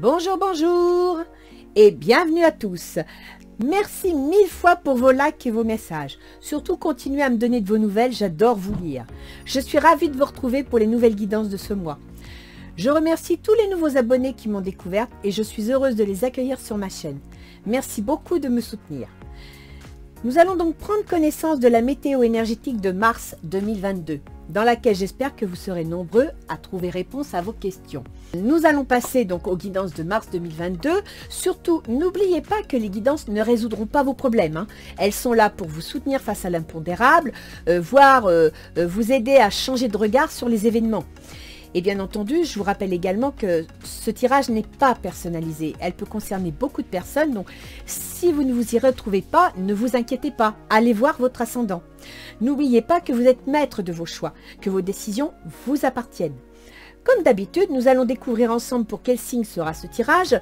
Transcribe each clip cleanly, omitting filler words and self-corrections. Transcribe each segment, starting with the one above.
Bonjour, bonjour et bienvenue à tous. Merci mille fois pour vos likes et vos messages. Surtout, continuez à me donner de vos nouvelles, j'adore vous lire. Je suis ravie de vous retrouver pour les nouvelles guidances de ce mois. Je remercie tous les nouveaux abonnés qui m'ont découverte et je suis heureuse de les accueillir sur ma chaîne. Merci beaucoup de me soutenir. Nous allons donc prendre connaissance de la météo énergétique de mars 2022, dans laquelle j'espère que vous serez nombreux à trouver réponse à vos questions. Nous allons passer donc aux guidances de mars 2022. Surtout, n'oubliez pas que les guidances ne résoudront pas vos problèmes. Elles sont là pour vous soutenir face à l'impondérable, voire vous aider à changer de regard sur les événements. Et bien entendu, je vous rappelle également que ce tirage n'est pas personnalisé. Elle peut concerner beaucoup de personnes, donc si vous ne vous y retrouvez pas, ne vous inquiétez pas. Allez voir votre ascendant. N'oubliez pas que vous êtes maître de vos choix, que vos décisions vous appartiennent. Comme d'habitude, nous allons découvrir ensemble pour quel signe sera ce tirage,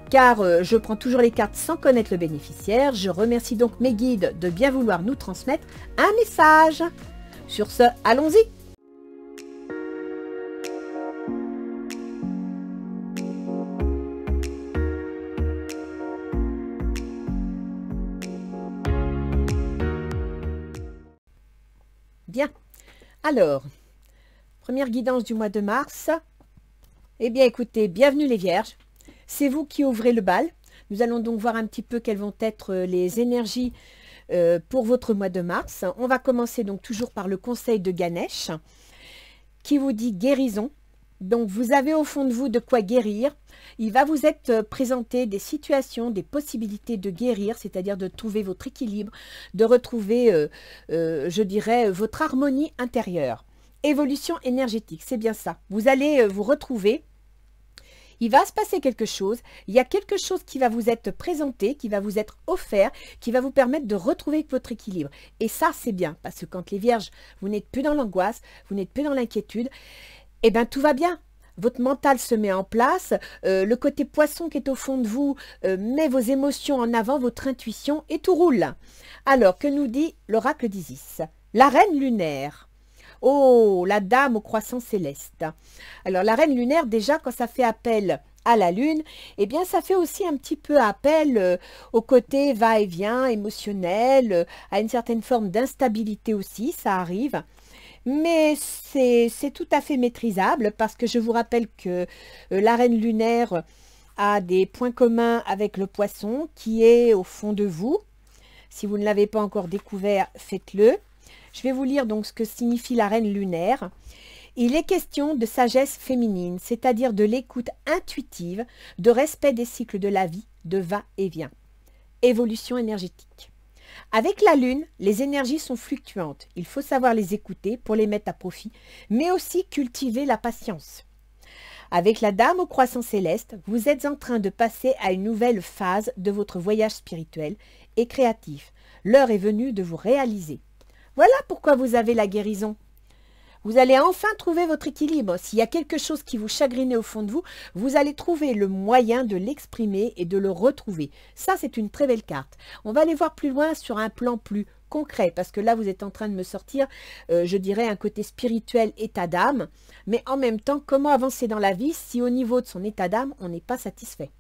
car je prends toujours les cartes sans connaître le bénéficiaire. Je remercie donc mes guides de bien vouloir nous transmettre un message. Sur ce, allons-y! Bien, alors, première guidance du mois de mars. Eh bien, écoutez, bienvenue les Vierges. C'est vous qui ouvrez le bal. Nous allons donc voir un petit peu quelles vont être les énergies pour votre mois de mars. On va commencer donc toujours par le conseil de Ganesh, qui vous dit guérison. Donc, vous avez au fond de vous de quoi guérir. Il va vous être présenté des situations, des possibilités de guérir, c'est-à-dire de trouver votre équilibre, de retrouver, je dirais, votre harmonie intérieure. Évolution énergétique, c'est bien ça. Vous allez vous retrouver. Il va se passer quelque chose. Il y a quelque chose qui va vous être présenté, qui va vous être offert, qui va vous permettre de retrouver votre équilibre. Et ça, c'est bien, parce que quand les Vierges, vous n'êtes plus dans l'angoisse, vous n'êtes plus dans l'inquiétude, eh bien, tout va bien. Votre mental se met en place, le côté poisson qui est au fond de vous met vos émotions en avant, votre intuition, et tout roule. Alors, que nous dit l'oracle d'Isis? La reine lunaire. Oh, la dame au croissant céleste. Alors, la reine lunaire, déjà, quand ça fait appel à la lune, eh bien, ça fait aussi un petit peu appel au côté va-et-vient émotionnel, à une certaine forme d'instabilité aussi, ça arrive. Mais c'est tout à fait maîtrisable parce que je vous rappelle que la reine lunaire a des points communs avec le poisson qui est au fond de vous. Si vous ne l'avez pas encore découvert, faites-le. Je vais vous lire donc ce que signifie la reine lunaire. Il est question de sagesse féminine, c'est-à-dire de l'écoute intuitive, de respect des cycles de la vie, de va-et-vient. Évolution énergétique. Avec la lune, les énergies sont fluctuantes. Il faut savoir les écouter pour les mettre à profit, mais aussi cultiver la patience. Avec la dame au croissant céleste, vous êtes en train de passer à une nouvelle phase de votre voyage spirituel et créatif. L'heure est venue de vous réaliser. Voilà pourquoi vous avez la guérison. Vous allez enfin trouver votre équilibre. S'il y a quelque chose qui vous chagrinait au fond de vous, vous allez trouver le moyen de l'exprimer et de le retrouver. Ça, c'est une très belle carte. On va aller voir plus loin sur un plan plus concret, parce que là, vous êtes en train de me sortir, je dirais, un côté spirituel, état d'âme, mais en même temps, comment avancer dans la vie si au niveau de son état d'âme, on n'est pas satisfait.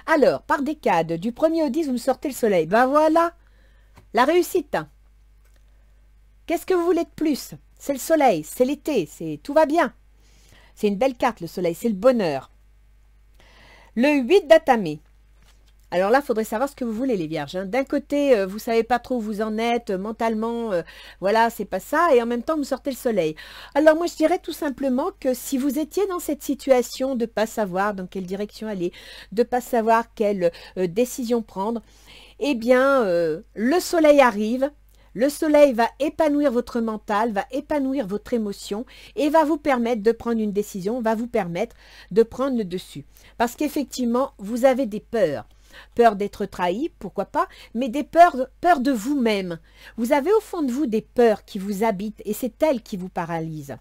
Alors, par décade, du 1er au 10, vous me sortez le soleil. Ben voilà, la réussite. Qu'est-ce que vous voulez de plus? C'est le soleil, c'est l'été, tout va bien. C'est une belle carte, le soleil, c'est le bonheur. Le 8 d'Atamé. Alors là, il faudrait savoir ce que vous voulez, les Vierges. D'un côté, vous ne savez pas trop où vous en êtes, mentalement, voilà, c'est pas ça. Et en même temps, vous sortez le soleil. Alors moi, je dirais tout simplement que si vous étiez dans cette situation de ne pas savoir dans quelle direction aller, de ne pas savoir quelle décision prendre, eh bien, le soleil arrive. Le soleil va épanouir votre mental, va épanouir votre émotion et va vous permettre de prendre une décision, va vous permettre de prendre le dessus. Parce qu'effectivement, vous avez des peurs. Peur d'être trahi, pourquoi pas, mais des peurs de vous-même. Vous avez au fond de vous des peurs qui vous habitent et c'est elles qui vous paralysent.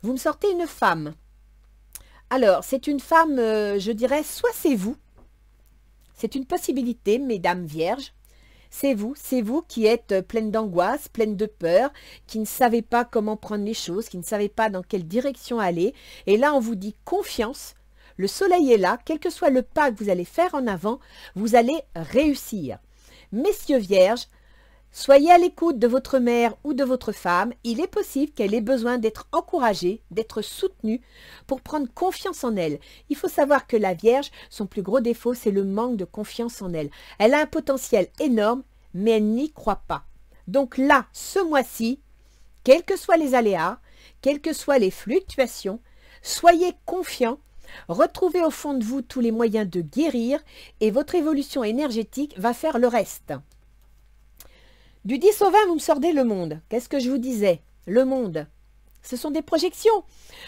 Vous me sortez une femme. Alors, c'est une femme, je dirais, soit c'est vous. C'est une possibilité, mesdames vierges. C'est vous qui êtes pleine d'angoisse, pleine de peur, qui ne savez pas comment prendre les choses, qui ne savez pas dans quelle direction aller. Et là, on vous dit confiance. Le soleil est là, quel que soit le pas que vous allez faire en avant, vous allez réussir. Messieurs vierges, soyez à l'écoute de votre mère ou de votre femme. Il est possible qu'elle ait besoin d'être encouragée, d'être soutenue pour prendre confiance en elle. Il faut savoir que la Vierge, son plus gros défaut, c'est le manque de confiance en elle. Elle a un potentiel énorme, mais elle n'y croit pas. Donc là, ce mois-ci, quels que soient les aléas, quelles que soient les fluctuations, soyez confiants, retrouvez au fond de vous tous les moyens de guérir et votre évolution énergétique va faire le reste. Du 10 au 20, vous me sortez le monde. Qu'est-ce que je vous disais? Le monde. Ce sont des projections,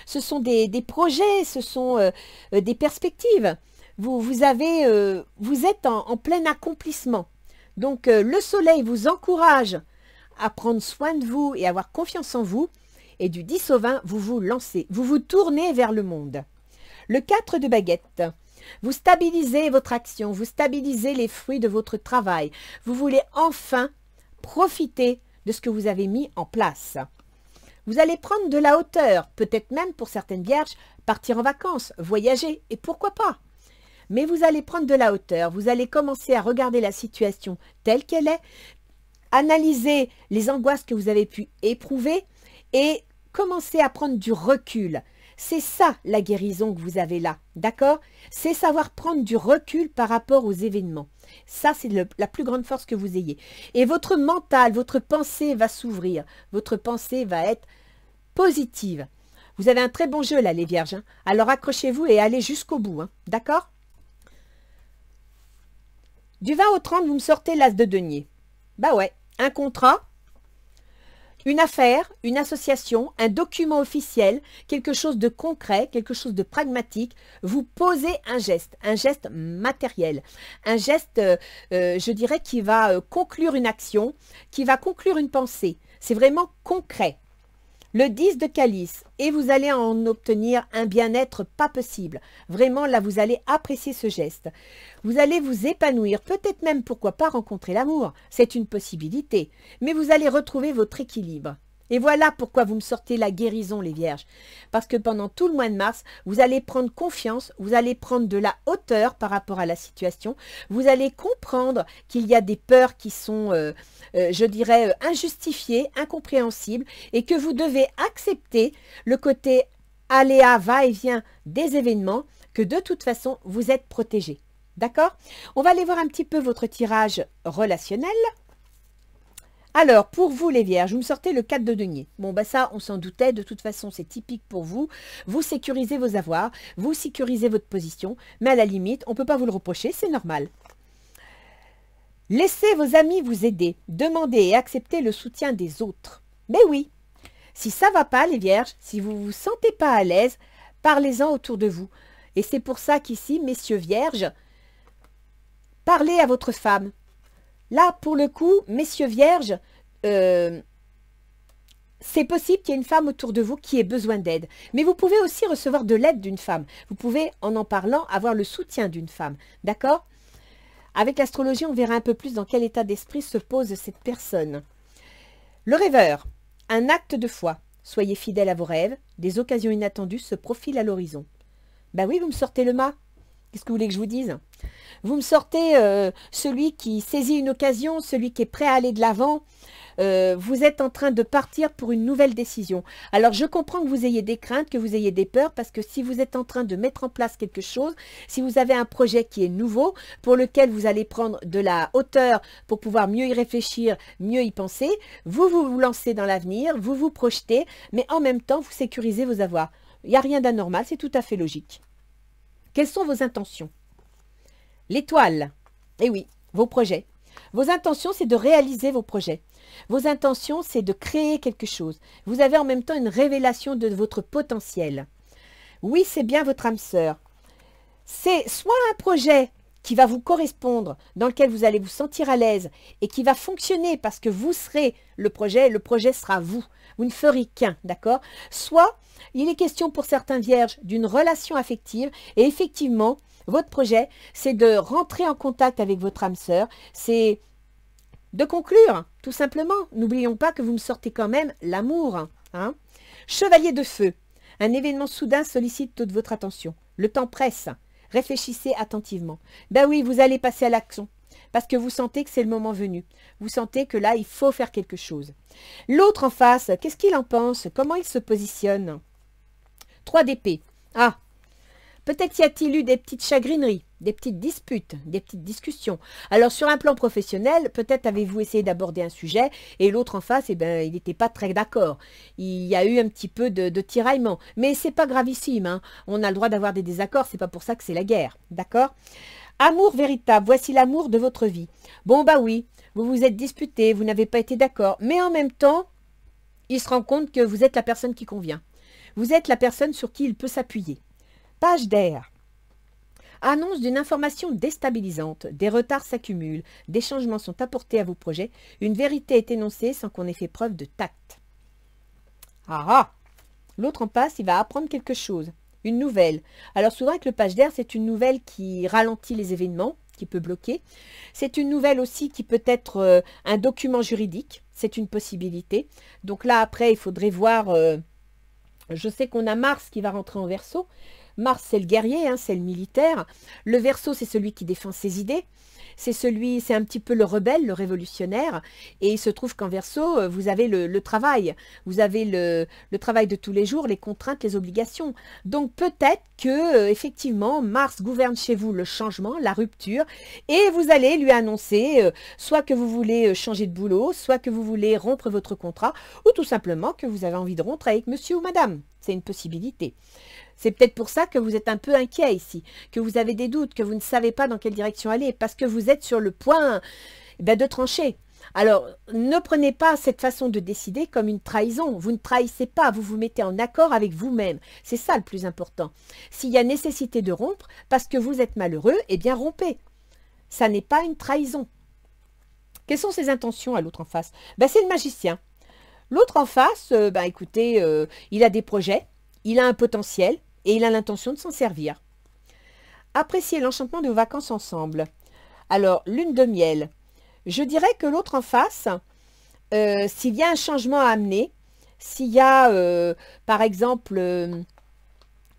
ce sont des projets, ce sont des perspectives. Vous êtes en plein accomplissement. Donc, le soleil vous encourage à prendre soin de vous et avoir confiance en vous. Et du 10 au 20, vous vous lancez, vous vous tournez vers le monde. Le 4 de baguette. Vous stabilisez votre action, vous stabilisez les fruits de votre travail. Vous voulez enfin profiter de ce que vous avez mis en place. Vous allez prendre de la hauteur, peut-être même pour certaines vierges, partir en vacances, voyager, et pourquoi pas. Mais vous allez prendre de la hauteur, vous allez commencer à regarder la situation telle qu'elle est, analyser les angoisses que vous avez pu éprouver et commencer à prendre du recul. C'est ça la guérison que vous avez là, d'accord? C'est savoir prendre du recul par rapport aux événements. Ça, c'est la plus grande force que vous ayez. Et votre mental, votre pensée va s'ouvrir. Votre pensée va être positive. Vous avez un très bon jeu là, les vierges. Hein. Alors accrochez-vous et allez jusqu'au bout. Hein. D'accord? Du 20 au 30, vous me sortez l'as de denier. Bah ouais, un contrat, une affaire, une association, un document officiel, quelque chose de concret, quelque chose de pragmatique. Vous posez un geste matériel, un geste, je dirais, qui va conclure une action, qui va conclure une pensée. C'est vraiment concret. Le 10 de calice, et vous allez en obtenir un bien-être pas possible. Vraiment, là, vous allez apprécier ce geste. Vous allez vous épanouir, peut-être même, pourquoi pas, rencontrer l'amour. C'est une possibilité. Mais vous allez retrouver votre équilibre. Et voilà pourquoi vous me sortez la guérison, les vierges. Parce que pendant tout le mois de mars, vous allez prendre confiance, vous allez prendre de la hauteur par rapport à la situation. Vous allez comprendre qu'il y a des peurs qui sont, je dirais, injustifiées, incompréhensibles, et que vous devez accepter le côté aléa, va-et-vient des événements, que de toute façon, vous êtes protégé. D'accord? On va aller voir un petit peu votre tirage relationnel. Alors, pour vous les vierges, vous me sortez le 4 de denier. Bon, bah ça, on s'en doutait. De toute façon, c'est typique pour vous. Vous sécurisez vos avoirs, vous sécurisez votre position. Mais à la limite, on ne peut pas vous le reprocher, c'est normal. Laissez vos amis vous aider. Demandez et acceptez le soutien des autres. Mais oui, si ça ne va pas, les vierges, si vous ne vous sentez pas à l'aise, parlez-en autour de vous. Et c'est pour ça qu'ici, messieurs vierges, parlez à votre femme. Là, pour le coup, messieurs vierges, c'est possible qu'il y ait une femme autour de vous qui ait besoin d'aide. Mais vous pouvez aussi recevoir de l'aide d'une femme. Vous pouvez, en parlant, avoir le soutien d'une femme. D'accord? Avec l'astrologie, on verra un peu plus dans quel état d'esprit se pose cette personne. Le rêveur, un acte de foi. Soyez fidèle à vos rêves. Des occasions inattendues se profilent à l'horizon. Ben oui, vous me sortez le mât. Qu'est-ce que vous voulez que je vous dise? Vous me sortez celui qui saisit une occasion, celui qui est prêt à aller de l'avant. Vous êtes en train de partir pour une nouvelle décision. Alors, je comprends que vous ayez des craintes, que vous ayez des peurs, parce que si vous êtes en train de mettre en place quelque chose, si vous avez un projet qui est nouveau, pour lequel vous allez prendre de la hauteur pour pouvoir mieux y réfléchir, mieux y penser, vous vous lancez dans l'avenir, vous vous projetez, mais en même temps, vous sécurisez vos avoirs. Il n'y a rien d'anormal, c'est tout à fait logique. Quelles sont vos intentions? L'étoile, eh oui, vos projets. Vos intentions, c'est de réaliser vos projets. Vos intentions, c'est de créer quelque chose. Vous avez en même temps une révélation de votre potentiel. Oui, c'est bien votre âme sœur. C'est soit un projet qui va vous correspondre, dans lequel vous allez vous sentir à l'aise et qui va fonctionner parce que vous serez le projet sera vous. Vous ne ferez qu'un, d'accord? Soit, il est question pour certains vierges d'une relation affective et effectivement, votre projet, c'est de rentrer en contact avec votre âme sœur, c'est de conclure, tout simplement. N'oublions pas que vous me sortez quand même l'amour. Hein. Chevalier de feu, un événement soudain sollicite toute votre attention. Le temps presse. Réfléchissez attentivement. Ben oui, vous allez passer à l'action. Parce que vous sentez que c'est le moment venu. Vous sentez que là, il faut faire quelque chose. L'autre en face, qu'est-ce qu'il en pense? Comment il se positionne? 3 d'épée. Ah, peut-être y a-t-il eu des petites chagrineries, des petites disputes, des petites discussions. Alors, sur un plan professionnel, peut-être avez-vous essayé d'aborder un sujet et l'autre en face, eh ben, il n'était pas très d'accord. Il y a eu un petit peu de tiraillement. Mais c'est pas gravissime, hein. On a le droit d'avoir des désaccords, c'est pas pour ça que c'est la guerre. D'accord? Amour véritable, voici l'amour de votre vie. Bon, bah oui, vous vous êtes disputé, vous n'avez pas été d'accord. Mais en même temps, il se rend compte que vous êtes la personne qui convient. Vous êtes la personne sur qui il peut s'appuyer. Page d'air. Annonce d'une information déstabilisante. Des retards s'accumulent. Des changements sont apportés à vos projets. Une vérité est énoncée sans qu'on ait fait preuve de tact. Ah ah! L'autre en face, il va apprendre quelque chose. Une nouvelle. Alors souvent avec le page d'air, c'est une nouvelle qui ralentit les événements, qui peut bloquer. C'est une nouvelle aussi qui peut être un document juridique. C'est une possibilité. Donc là, après, il faudrait voir... je sais qu'on a Mars qui va rentrer en Verseau. Mars, c'est le guerrier, hein, c'est le militaire. Le Verseau, c'est celui qui défend ses idées. C'est un petit peu le rebelle, le révolutionnaire. Et il se trouve qu'en Verseau, vous avez le travail. Vous avez le travail de tous les jours, les contraintes, les obligations. Donc peut-être que, effectivement, Mars gouverne chez vous le changement, la rupture. Et vous allez lui annoncer soit que vous voulez changer de boulot, soit que vous voulez rompre votre contrat, ou tout simplement que vous avez envie de rompre avec monsieur ou madame. C'est une possibilité. C'est peut-être pour ça que vous êtes un peu inquiet ici, que vous avez des doutes, que vous ne savez pas dans quelle direction aller, parce que vous êtes sur le point de trancher. Alors, ne prenez pas cette façon de décider comme une trahison. Vous ne trahissez pas, vous vous mettez en accord avec vous-même. C'est ça le plus important. S'il y a nécessité de rompre, parce que vous êtes malheureux, eh bien rompez. Ça n'est pas une trahison. Quelles sont ses intentions à l'autre en face? C'est le magicien. L'autre en face, écoutez, il a des projets, il a un potentiel, et il a l'intention de s'en servir. Appréciez l'enchantement de vos vacances ensemble. Alors, lune de miel. Je dirais que l'autre en face, s'il y a un changement à amener, s'il y a, par exemple,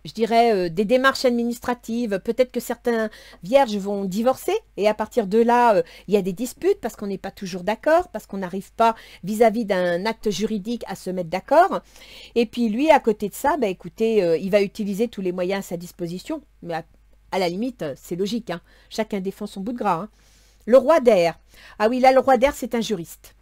je dirais, des démarches administratives, peut-être que certains vierges vont divorcer, et à partir de là, il y a des disputes, parce qu'on n'est pas toujours d'accord, parce qu'on n'arrive pas vis-à-vis d'un acte juridique à se mettre d'accord. Et puis lui, à côté de ça, écoutez, il va utiliser tous les moyens à sa disposition, mais à la limite, c'est logique, hein. Chacun défend son bout de gras. Hein. Le roi d'air. Ah oui, là, le roi d'air, c'est un juriste.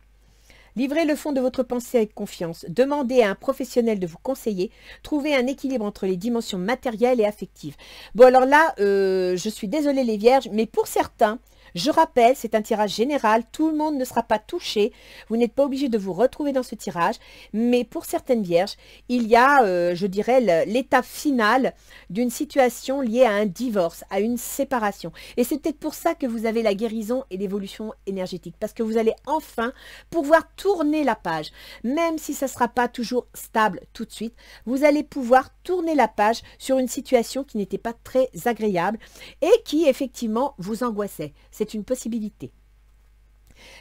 Livrez le fond de votre pensée avec confiance. Demandez à un professionnel de vous conseiller. Trouvez un équilibre entre les dimensions matérielles et affectives. Bon, alors là, je suis désolée les vierges, mais pour certains, je rappelle, c'est un tirage général. Tout le monde ne sera pas touché. Vous n'êtes pas obligé de vous retrouver dans ce tirage. Mais pour certaines vierges, il y a, je dirais, l'étape finale d'une situation liée à un divorce, à une séparation. Et c'est peut-être pour ça que vous avez la guérison et l'évolution énergétique. Parce que vous allez enfin pouvoir tourner la page. Même si ça ne sera pas toujours stable tout de suite, vous allez pouvoir tourner la page sur une situation qui n'était pas très agréable et qui, effectivement, vous angoissait. C'est une possibilité.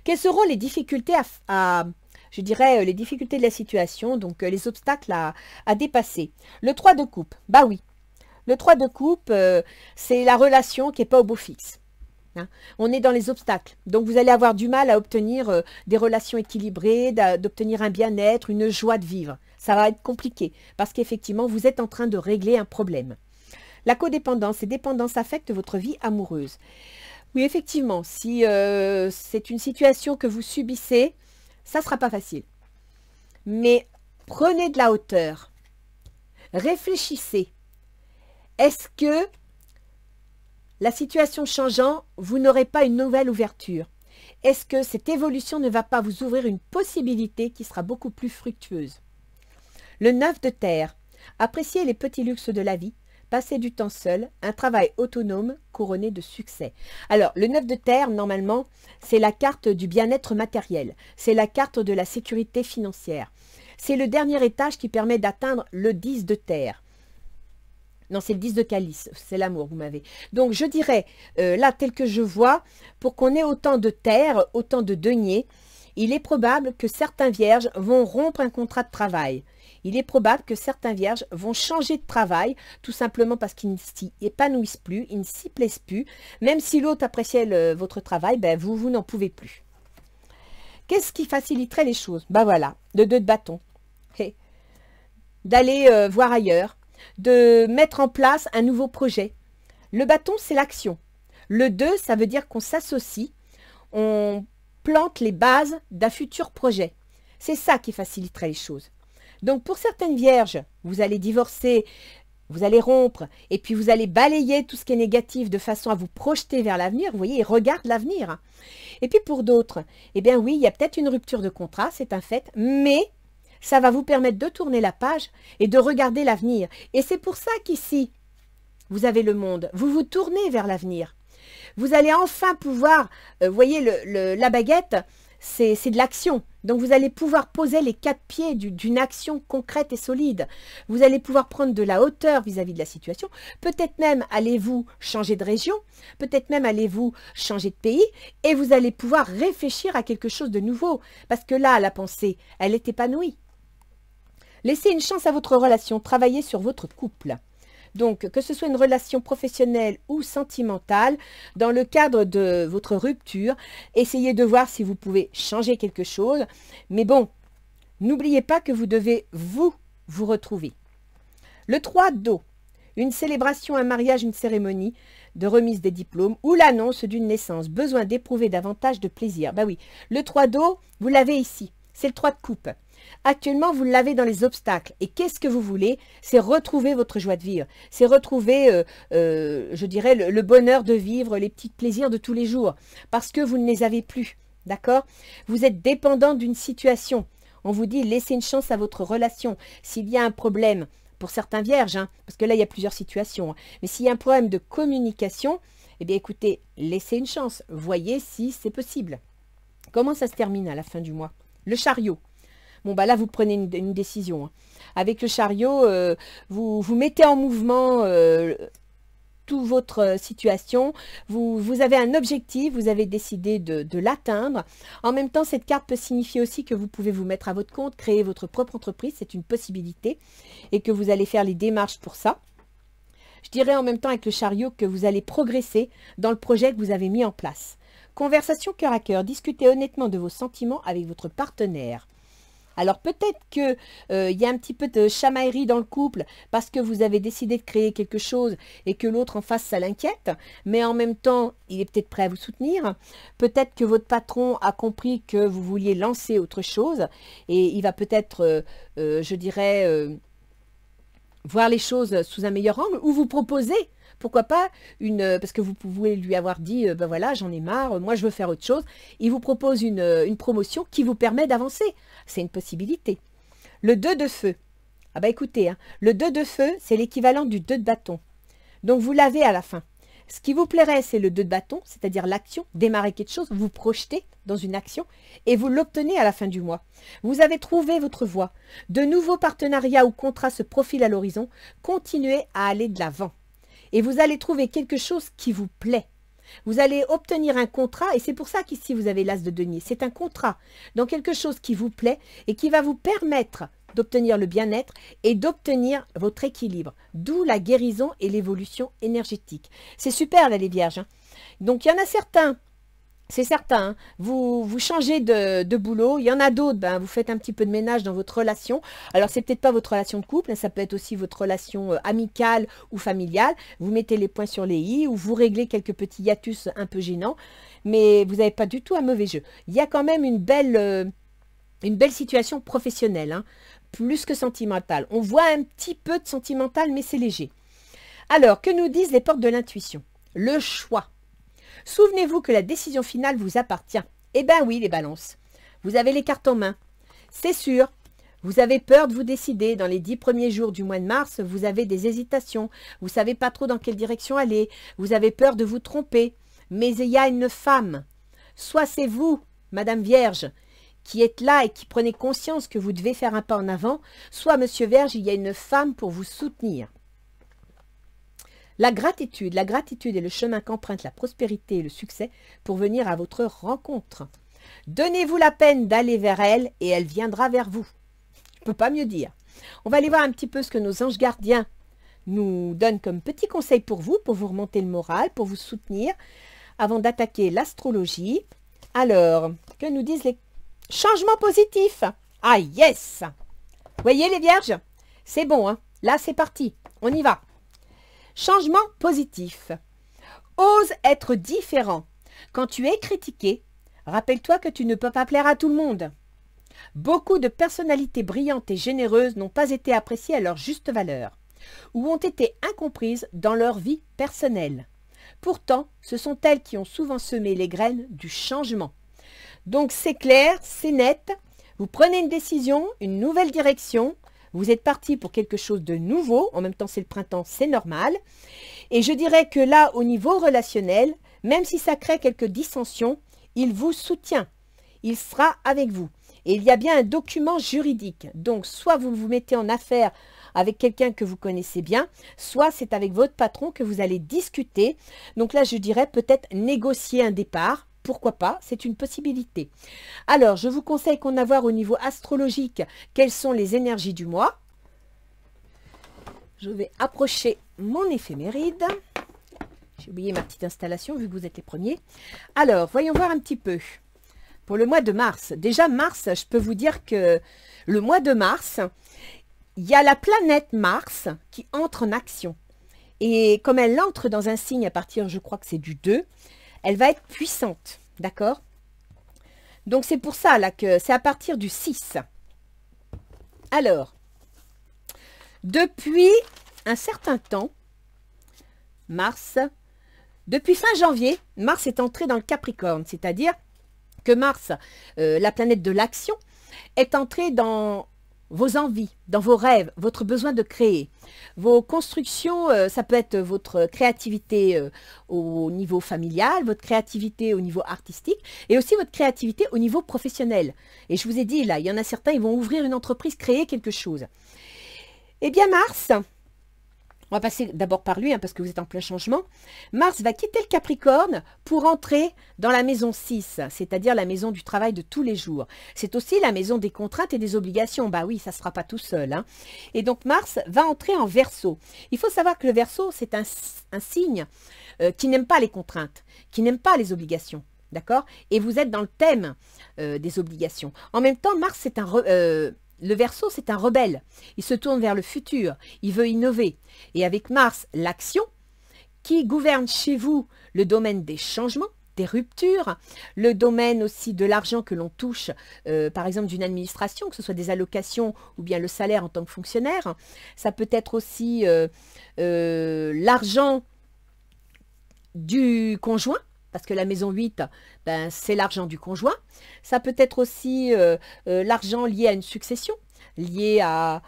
Quelles seront les difficultés je dirais, les difficultés de la situation, donc les obstacles à dépasser? Le 3 de coupe, bah oui. Le 3 de coupe, c'est la relation qui n'est pas au beau fixe. Hein. On est dans les obstacles. Donc, vous allez avoir du mal à obtenir des relations équilibrées, d'obtenir un bien-être, une joie de vivre. Ça va être compliqué parce qu'effectivement, vous êtes en train de régler un problème. La codépendance et dépendance affectent votre vie amoureuse. Oui, effectivement, si c'est une situation que vous subissez, ça ne sera pas facile. Mais prenez de la hauteur. Réfléchissez. Est-ce que la situation changeant, vous n'aurez pas une nouvelle ouverture? Est-ce que cette évolution ne va pas vous ouvrir une possibilité qui sera beaucoup plus fructueuse? Le 9 de terre. Appréciez les petits luxes de la vie. Passer du temps seul, un travail autonome couronné de succès. Alors, le 9 de terre, normalement, c'est la carte du bien-être matériel. C'est la carte de la sécurité financière. C'est le dernier étage qui permet d'atteindre le 10 de terre. Non, c'est le 10 de calice, c'est l'amour, vous m'avez. Donc, je dirais, là, tel que je vois, pour qu'on ait autant de terre, autant de deniers, il est probable que certains vierges vont rompre un contrat de travail. il est probable que certains vierges vont changer de travail, tout simplement parce qu'ils ne s'y épanouissent plus, ils ne s'y plaisent plus. Même si l'autre appréciait votre travail, ben vous n'en pouvez plus. Qu'est-ce qui faciliterait les choses? Ben voilà, le 2 de bâton. Hey. D'aller voir ailleurs, de mettre en place un nouveau projet. Le bâton, c'est l'action. Le 2, ça veut dire qu'on s'associe, on plante les bases d'un futur projet. C'est ça qui faciliterait les choses. Donc pour certaines vierges, vous allez divorcer, vous allez rompre, et puis vous allez balayer tout ce qui est négatif de façon à vous projeter vers l'avenir. Vous voyez, ils regardent l'avenir. Et puis pour d'autres, eh bien oui, il y a peut-être une rupture de contrat, c'est un fait, mais ça va vous permettre de tourner la page et de regarder l'avenir. Et c'est pour ça qu'ici, vous avez le monde. Vous vous tournez vers l'avenir. Vous allez enfin pouvoir, vous voyez, la baguette, c'est de l'action. Donc, vous allez pouvoir poser les 4 pieds d'une action concrète et solide. Vous allez pouvoir prendre de la hauteur vis-à-vis de la situation. Peut-être même allez-vous changer de région. Peut-être même allez-vous changer de pays. Et vous allez pouvoir réfléchir à quelque chose de nouveau. Parce que là, la pensée, elle est épanouie. Laissez une chance à votre relation. Travaillez sur votre couple. Donc, que ce soit une relation professionnelle ou sentimentale, dans le cadre de votre rupture, essayez de voir si vous pouvez changer quelque chose. Mais bon, n'oubliez pas que vous devez vous retrouver. Le 3 d'eau, une célébration, un mariage, une cérémonie de remise des diplômes ou l'annonce d'une naissance. Besoin d'éprouver davantage de plaisir. Ben oui, le 3 d'eau, vous l'avez ici. C'est le 3 de coupe. Actuellement, vous l'avez dans les obstacles. Et qu'est-ce que vous voulez? C'est retrouver votre joie de vivre. C'est retrouver, je dirais, le bonheur de vivre, les petits plaisirs de tous les jours. Parce que vous ne les avez plus. D'accord? Vous êtes dépendant d'une situation. On vous dit, laissez une chance à votre relation. S'il y a un problème, pour certains vierges, hein, parce que là, il y a plusieurs situations. Hein, mais s'il y a un problème de communication, eh bien, écoutez, laissez une chance. Voyez si c'est possible. Comment ça se termine à la fin du mois? Le chariot. Bon, bah là, vous prenez une décision. Hein. Avec le chariot, vous mettez en mouvement toute votre situation. Vous avez un objectif, vous avez décidé de l'atteindre. En même temps, cette carte peut signifier aussi que vous pouvez vous mettre à votre compte, créer votre propre entreprise. C'est une possibilité. Et que vous allez faire les démarches pour ça. Je dirais en même temps avec le chariot que vous allez progresser dans le projet que vous avez mis en place. Conversation cœur à cœur. Discutez honnêtement de vos sentiments avec votre partenaire. Alors peut-être qu'il y a un petit peu de chamaillerie dans le couple parce que vous avez décidé de créer quelque chose et que l'autre en face, ça l'inquiète. Mais en même temps, il est peut-être prêt à vous soutenir. Peut-être que votre patron a compris que vous vouliez lancer autre chose et il va peut-être, je dirais, voir les choses sous un meilleur angle ou vous proposer. Pourquoi pas parce que vous pouvez lui avoir dit, ben voilà, j'en ai marre, moi je veux faire autre chose. Il vous propose une promotion qui vous permet d'avancer. C'est une possibilité. Le 2 de feu. Ah bah écoutez, hein, le 2 de feu, c'est l'équivalent du 2 de bâton. Donc vous l'avez à la fin. Ce qui vous plairait, c'est le 2 de bâton, c'est-à-dire l'action, démarrer quelque chose, vous projetez dans une action et vous l'obtenez à la fin du mois. Vous avez trouvé votre voie. De nouveaux partenariats ou contrats se profilent à l'horizon. Continuez à aller de l'avant. Et vous allez trouver quelque chose qui vous plaît. Vous allez obtenir un contrat, et c'est pour ça qu'ici vous avez l'as de denier. C'est un contrat dans quelque chose qui vous plaît et qui va vous permettre d'obtenir le bien-être et d'obtenir votre équilibre. D'où la guérison et l'évolution énergétique. C'est super là les vierges. Hein. Donc il y en a certains, c'est certain, hein, vous changez de boulot. Il y en a d'autres, ben, vous faites un petit peu de ménage dans votre relation. Alors c'est peut-être pas votre relation de couple, hein, ça peut être aussi votre relation amicale ou familiale. Vous mettez les points sur les i ou vous réglez quelques petits hiatus un peu gênants. Mais vous n'avez pas du tout un mauvais jeu. Il y a quand même une belle situation professionnelle, hein, plus que sentimentale. On voit un petit peu de sentimental, mais c'est léger. Alors, que nous disent les portes de l'intuition? Le choix. Souvenez-vous que la décision finale vous appartient. Eh bien oui, les balances. Vous avez les cartes en main. C'est sûr. Vous avez peur de vous décider. Dans les 10 premiers jours du mois de mars, vous avez des hésitations. Vous ne savez pas trop dans quelle direction aller. Vous avez peur de vous tromper. Mais il y a une femme. Soit c'est vous, Madame Vierge, qui êtes là et qui prenez conscience que vous devez faire un pas en avant. Soit, Monsieur Vierge, il y a une femme pour vous soutenir. La gratitude est le chemin qu'emprunte la prospérité et le succès pour venir à votre rencontre. Donnez-vous la peine d'aller vers elle et elle viendra vers vous. Je ne peux pas mieux dire. On va aller voir un petit peu ce que nos anges gardiens nous donnent comme petits conseils pour vous remonter le moral, pour vous soutenir, avant d'attaquer l'astrologie. Alors, que nous disent les changements positifs? Ah yes! Voyez les vierges? C'est bon, hein? Là, c'est parti. On y va. Changement positif. Ose être différent. Quand tu es critiqué, rappelle-toi que tu ne peux pas plaire à tout le monde. Beaucoup de personnalités brillantes et généreuses n'ont pas été appréciées à leur juste valeur ou ont été incomprises dans leur vie personnelle. Pourtant, ce sont elles qui ont souvent semé les graines du changement. Donc c'est clair, c'est net, vous prenez une décision, une nouvelle direction, vous êtes parti pour quelque chose de nouveau, en même temps c'est le printemps, c'est normal. Et je dirais que là, au niveau relationnel, même si ça crée quelques dissensions, il vous soutient, il sera avec vous. Et il y a bien un document juridique, donc soit vous vous mettez en affaire avec quelqu'un que vous connaissez bien, soit c'est avec votre patron que vous allez discuter. Donc là, je dirais peut-être négocier un départ. Pourquoi pas? C'est une possibilité. Alors, je vous conseille qu'on aille voir au niveau astrologique quelles sont les énergies du mois. Je vais approcher mon éphéméride. J'ai oublié ma petite installation vu que vous êtes les premiers. Alors, voyons voir un petit peu. Pour le mois de mars. Déjà, mars, je peux vous dire que le mois de mars, il y a la planète Mars qui entre en action. Et comme elle entre dans un signe à partir, je crois que c'est du 2, elle va être puissante, d'accord? Donc c'est pour ça là que c'est à partir du 6. Alors, depuis un certain temps, Mars, depuis fin janvier, Mars est entré dans le Capricorne, c'est-à-dire que Mars, la planète de l'action, est entrée dans vos envies, dans vos rêves, votre besoin de créer. Vos constructions, ça peut être votre créativité au niveau familial, votre créativité au niveau artistique et aussi votre créativité au niveau professionnel. Et je vous ai dit, là, il y en a certains, ils vont ouvrir une entreprise, créer quelque chose. Eh bien, Mars, on va passer d'abord par lui, hein, parce que vous êtes en plein changement. Mars va quitter le Capricorne pour entrer dans la maison 6, c'est-à-dire la maison du travail de tous les jours. C'est aussi la maison des contraintes et des obligations. Bah oui, ça ne sera pas tout seul, hein. Et donc Mars va entrer en Verseau. Il faut savoir que le Verseau, c'est un signe qui n'aime pas les contraintes, qui n'aime pas les obligations. D'accord? Et vous êtes dans le thème des obligations. En même temps, Mars, c'est le Verseau, c'est un rebelle. Il se tourne vers le futur. Il veut innover. Et avec Mars, l'action, qui gouverne chez vous le domaine des changements, des ruptures, le domaine aussi de l'argent que l'on touche, par exemple d'une administration, que ce soit des allocations ou bien le salaire en tant que fonctionnaire. Ça peut être aussi l'argent du conjoint, parce que la maison 8, ben, c'est l'argent du conjoint. Ça peut être aussi l'argent lié à une succession, lié à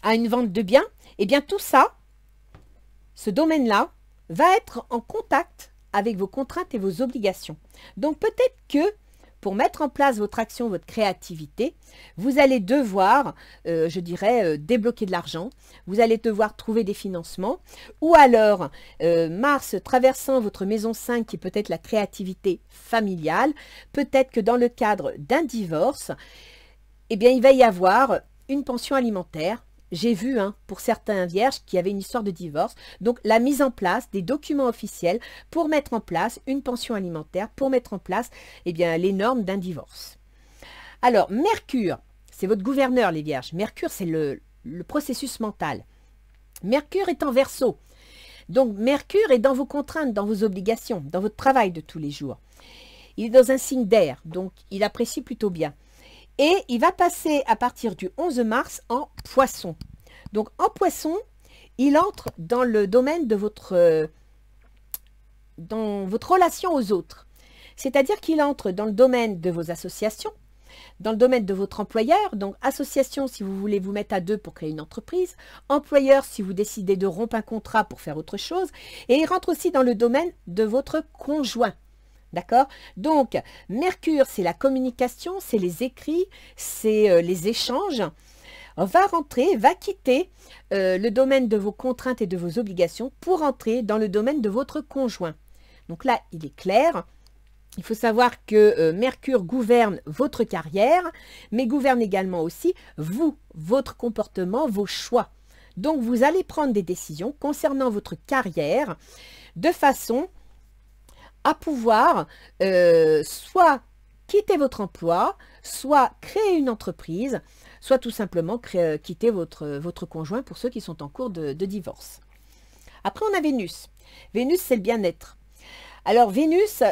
une vente de biens. Et bien tout ça, ce domaine-là, va être en contact avec vos contraintes et vos obligations. Donc peut-être que pour mettre en place votre action, votre créativité, vous allez devoir, je dirais, débloquer de l'argent. Vous allez devoir trouver des financements. Ou alors, Mars traversant votre maison 5, qui est peut-être la créativité familiale, peut-être que dans le cadre d'un divorce, eh bien, il va y avoir une pension alimentaire. J'ai vu pour certains vierges qui avaient une histoire de divorce. Donc, la mise en place des documents officiels pour mettre en place une pension alimentaire, pour mettre en place eh bien, les normes d'un divorce. Alors, Mercure, c'est votre gouverneur, les vierges. Mercure, c'est le processus mental. Mercure est en Verseau. Donc, Mercure est dans vos contraintes, dans vos obligations, dans votre travail de tous les jours. Il est dans un signe d'air, donc il apprécie plutôt bien. Et il va passer à partir du 11 mars en Poisson. Donc en Poisson, il entre dans le domaine de votre relation aux autres. C'est-à-dire qu'il entre dans le domaine de vos associations, dans le domaine de votre employeur. Donc association si vous voulez vous mettre à deux pour créer une entreprise, employeur si vous décidez de rompre un contrat pour faire autre chose. Et il rentre aussi dans le domaine de votre conjoint. D'accord? Donc, Mercure, c'est la communication, c'est les écrits, c'est les échanges. Va rentrer, va quitter le domaine de vos contraintes et de vos obligations pour entrer dans le domaine de votre conjoint. Donc là, il est clair. Il faut savoir que Mercure gouverne votre carrière, mais gouverne également aussi vous, votre comportement, vos choix. Donc, vous allez prendre des décisions concernant votre carrière de façon à pouvoir soit quitter votre emploi, soit créer une entreprise, soit tout simplement quitter votre conjoint pour ceux qui sont en cours de divorce. Après, on a Vénus. Vénus, c'est le bien-être. Alors, Vénus,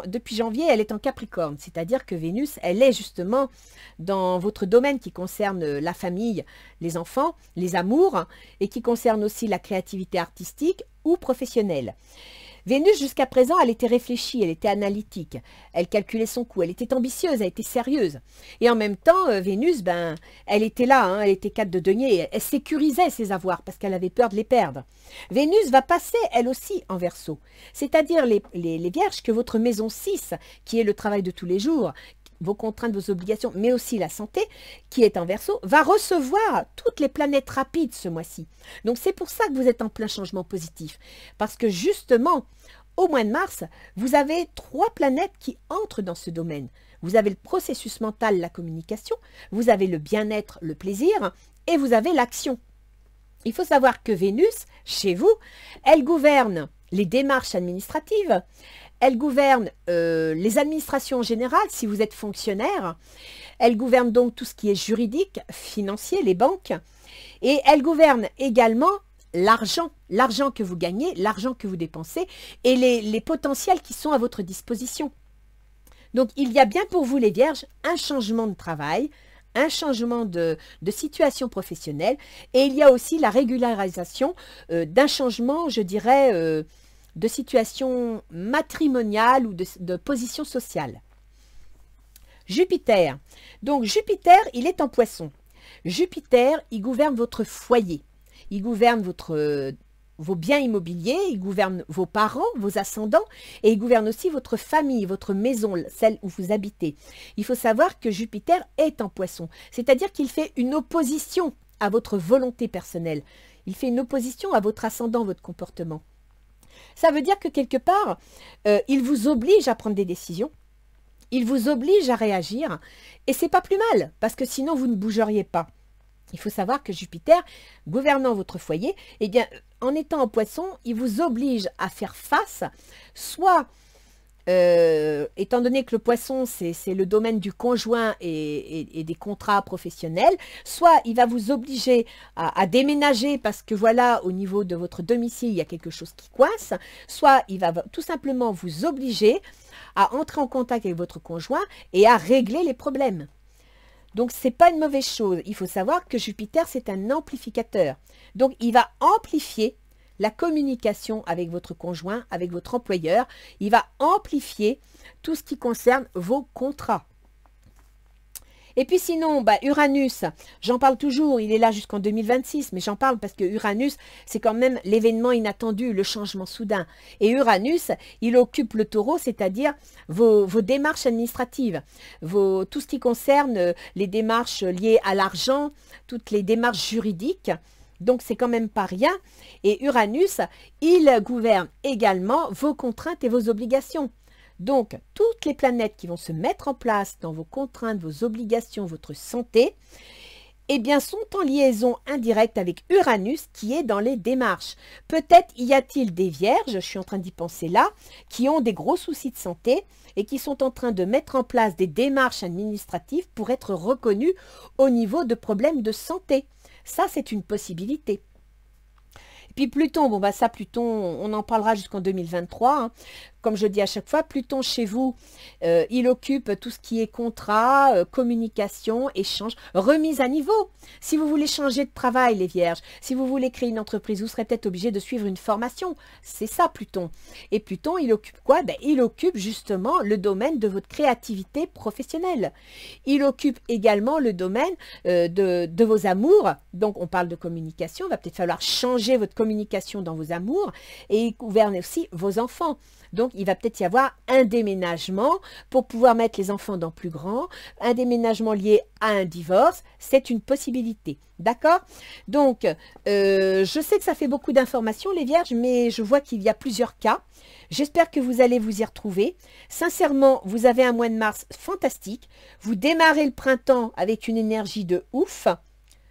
depuis janvier, elle est en Capricorne, c'est-à-dire que Vénus, elle est justement dans votre domaine qui concerne la famille, les enfants, les amours, et qui concerne aussi la créativité artistique ou professionnelle. Vénus, jusqu'à présent, elle était réfléchie, elle était analytique, elle calculait son coût, elle était ambitieuse, elle était sérieuse. Et en même temps, Vénus, elle était là, hein, elle était 4 de denier, elle sécurisait ses avoirs parce qu'elle avait peur de les perdre. Vénus va passer, elle aussi, en Verseau. C'est-à-dire les vierges que votre maison 6, qui est le travail de tous les jours, vos contraintes, vos obligations, mais aussi la santé, qui est en Verseau, va recevoir toutes les planètes rapides ce mois-ci. Donc c'est pour ça que vous êtes en plein changement positif. Parce que justement, au mois de mars, vous avez 3 planètes qui entrent dans ce domaine. Vous avez le processus mental, la communication, vous avez le bien-être, le plaisir, et vous avez l'action. Il faut savoir que Vénus, chez vous, elle gouverne les démarches administratives, elle gouverne les administrations générales si vous êtes fonctionnaire. Elle gouverne donc tout ce qui est juridique, financier, les banques. Et elle gouverne également l'argent que vous gagnez, l'argent que vous dépensez et les potentiels qui sont à votre disposition. Donc, il y a bien pour vous les vierges un changement de travail, un changement de situation professionnelle et il y a aussi la régularisation d'un changement, je dirais, de situation matrimoniale ou de position sociale. Jupiter. Donc Jupiter, il est en Poisson. Jupiter, il gouverne votre foyer. Il gouverne vos biens immobiliers, il gouverne vos parents, vos ascendants et il gouverne aussi votre famille, votre maison, celle où vous habitez. Il faut savoir que Jupiter est en Poisson, c'est-à-dire qu'il fait une opposition à votre volonté personnelle. Il fait une opposition à votre ascendant, votre comportement. Ça veut dire que quelque part, il vous oblige à prendre des décisions, il vous oblige à réagir, et c'est pas plus mal, parce que sinon vous ne bougeriez pas. Il faut savoir que Jupiter, gouvernant votre foyer, eh bien, en étant en Poisson, il vous oblige à faire face, soit, étant donné que le Poisson, c'est le domaine du conjoint et des contrats professionnels, soit il va vous obliger à déménager parce que voilà, au niveau de votre domicile, il y a quelque chose qui coince, soit il va tout simplement vous obliger à entrer en contact avec votre conjoint et à régler les problèmes. Donc, ce n'est pas une mauvaise chose. Il faut savoir que Jupiter, c'est un amplificateur. Donc, il va amplifier la communication avec votre conjoint, avec votre employeur. Il va amplifier tout ce qui concerne vos contrats. Et puis sinon, Uranus, j'en parle toujours, il est là jusqu'en 2026, mais j'en parle parce que Uranus, c'est quand même l'événement inattendu, le changement soudain. Et Uranus, il occupe le taureau, c'est-à-dire vos démarches administratives, tout ce qui concerne les démarches liées à l'argent, toutes les démarches juridiques. Donc, c'est quand même pas rien. Et Uranus, il gouverne également vos contraintes et vos obligations. Donc, toutes les planètes qui vont se mettre en place dans vos contraintes, vos obligations, votre santé, eh bien, sont en liaison indirecte avec Uranus qui est dans les démarches. Peut-être y a-t-il des vierges, je suis en train d'y penser là, qui ont des gros soucis de santé et qui sont en train de mettre en place des démarches administratives pour être reconnues au niveau de problèmes de santé. Ça, c'est une possibilité. Et puis Pluton, Pluton, on en parlera jusqu'en 2023. Hein. Comme je dis à chaque fois, Pluton chez vous, il occupe tout ce qui est contrat, communication, échange, remise à niveau. Si vous voulez changer de travail, les vierges, si vous voulez créer une entreprise, vous serez peut-être obligé de suivre une formation. C'est ça, Pluton. Et Pluton, il occupe quoi? Il occupe justement le domaine de votre créativité professionnelle. Il occupe également le domaine de vos amours. Donc, on parle de communication. Il va peut-être falloir changer votre communication dans vos amours et il gouverne aussi vos enfants. Donc, il va peut-être y avoir un déménagement pour pouvoir mettre les enfants dans plus grand, un déménagement lié à un divorce, c'est une possibilité. D'accord? Donc, je sais que ça fait beaucoup d'informations, les vierges, mais je vois qu'il y a plusieurs cas. J'espère que vous allez vous y retrouver. Sincèrement, vous avez un mois de mars fantastique. Vous démarrez le printemps avec une énergie de ouf.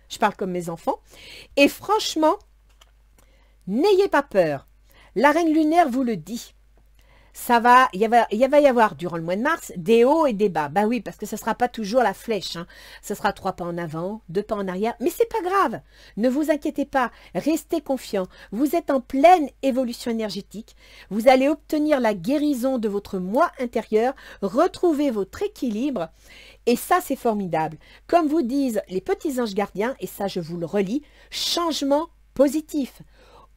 Je parle comme mes enfants. Et franchement, n'ayez pas peur. La reine lunaire vous le dit. Il va y avoir durant le mois de mars des hauts et des bas. Ben oui, parce que ça ne sera pas toujours la flèche. Hein. Ça sera 3 pas en avant, 2 pas en arrière. Mais c'est pas grave. Ne vous inquiétez pas. Restez confiants. Vous êtes en pleine évolution énergétique. Vous allez obtenir la guérison de votre moi intérieur, retrouver votre équilibre. Et ça, c'est formidable. Comme vous disent les petits anges gardiens, et ça, je vous le relis, changement positif.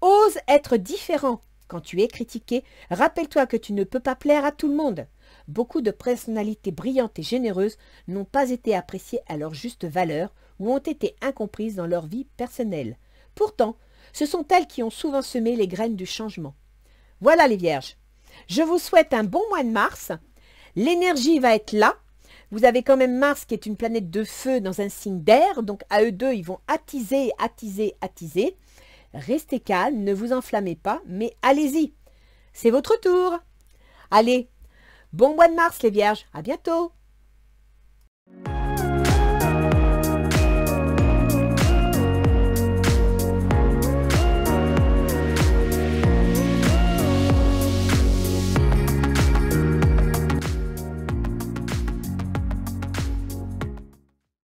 Ose être différent. Quand tu es critiqué, rappelle-toi que tu ne peux pas plaire à tout le monde. Beaucoup de personnalités brillantes et généreuses n'ont pas été appréciées à leur juste valeur ou ont été incomprises dans leur vie personnelle. Pourtant, ce sont elles qui ont souvent semé les graines du changement. Voilà les vierges. Je vous souhaite un bon mois de mars. L'énergie va être là. Vous avez quand même Mars qui est une planète de feu dans un signe d'air. Donc à eux deux, ils vont attiser, attiser, attiser. Restez calme, ne vous enflammez pas, mais allez-y. C'est votre tour. Allez, bon mois de mars les vierges, à bientôt.